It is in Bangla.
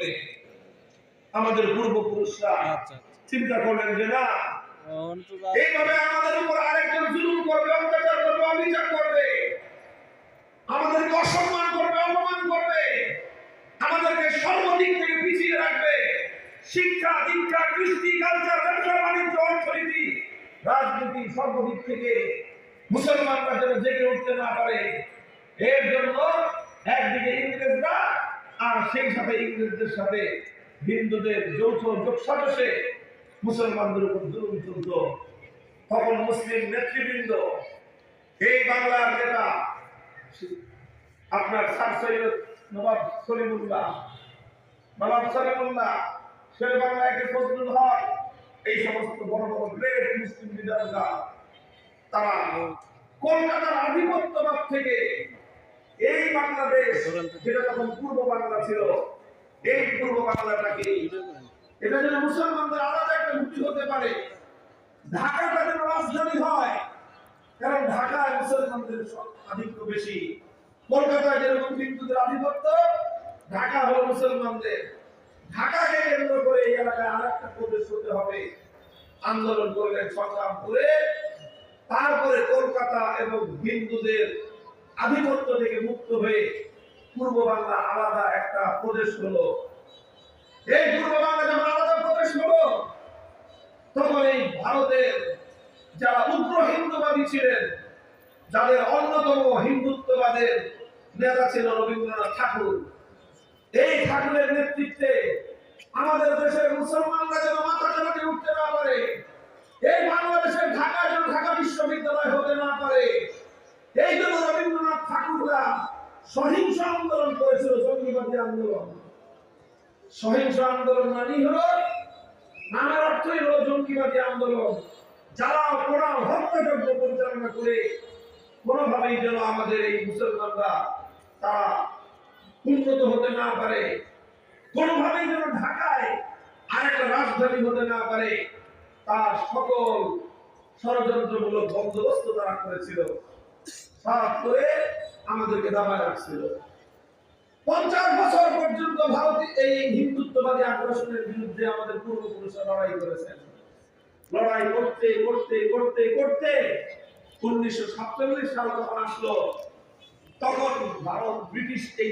করবে। আমাদের পূর্বপুরুষরা চিন্তা করলেন যে না, এইভাবে আমাদের উপর আরেকজন জুলুম করবে, অত্যাচার করবে, অবিচার করবে, আমাদেরকে অসম্মান করবে, অপমান করবে, আমাদেরকে সর্বদিক থেকে পিছিয়ে রাখবে। শিক্ষা, দীক্ষা, কৃষ্টি, কালচার, ব্যবসা বাণিজ্য, অর্থনীতি, রাজনীতি, সর্বদিক থেকে মুসলমানরা যেন জেগে উঠতে না পারে, এর জন্য একদিকে ইংরেজরা আর সেই সাথে ইংরেজদের সাথে হিন্দুদের যৌথ যোগসাজশে মুসলমানদের উপর জুলুম চলত। তখন মুসলিম নেতৃবৃন্দ এই বাংলার যেটা আপনার স্যার সৈয়দ নবাব সলিমুল্লাহ, শের বাংলায় ফজলুল হক, এই সমস্ত বড় বড় গ্রেট মুসলিম লিডাররা তারা কলকাতার আধিপত্যবাদ থেকে এই বাংলাদেশ, যেটা তখন পূর্ব বাংলা ছিল, এই পূর্ব বাংলাটাকে এটা যেন মুসলমানদের আলাদা একটা মুক্তি হতে পারে, ঢাকাটা যেন রাজধানী হয়, কারণ ঢাকায় মুসলমানদের আধিপত্য বেশি। কলকাতায় যেরকম হিন্দুদের আধিপত্য, ঢাকা হলো মুসলমানদের। ঢাকাকে কেন্দ্র করে এই এলাকায় আর একটা প্রদেশ হতে হবে। আন্দোলন করলেন, সংগ্রাম করে তারপরে কলকাতা এবং হিন্দুদের আধিপত্য থেকে মুক্ত হয়ে পূর্ব বাংলা আলাদা একটা প্রদেশ হলো। এই পূর্ব বাংলা যখন আলাদা প্রদেশ হলো, তখন এই ভারতের যারা উগ্র হিন্দুবাদী ছিলেন, যাদের অন্যতম হিন্দুত্ববাদের নেতা ছিল রবীন্দ্রনাথ ঠাকুর, এই ঠাকুরের নেতৃত্বে আমাদের দেশের মুসলমানরা যেন মাথা চালাতে উঠতে না পারে, এই বাংলাদেশের ঢাকা যেন ঢাকা বিশ্ববিদ্যালয় হতে না পারে, এই জন্য রবীন্দ্রনাথ ঠাকুররা সহিংস আন্দোলন করেছিল, জঙ্গিবাদী আন্দোলন। সহিংস আন্দোলন মানেই হলো, নামের অর্থই হলো জঙ্গিবাদী আন্দোলন। যারা কোরআন হত্যাযজ্ঞ পরিচালনা করে কোনোভাবেই যেন আমাদের এই মুসলমানরা তারা উন্নত হতে না পারে, কোনোভাবেই যেন ঢাকায় আরেকটা রাজধানী হতে না পারে, তার সকল ষড়যন্ত্রমূলক বন্দোবস্ত তারা করেছিল, সব করে আমাদেরকে দাবায় রাখছিল। 50 বছর পর্যন্ত ভারতে এই হিন্দুত্ববাদী আগ্রাসনের বিরুদ্ধে আমাদের পূর্বপুরুষরা লড়াই করেছেন। লড়াই করতে করতে করতে করতে 1947 সাল যখন আসলো, তখন ভারত ব্রিটিশ এই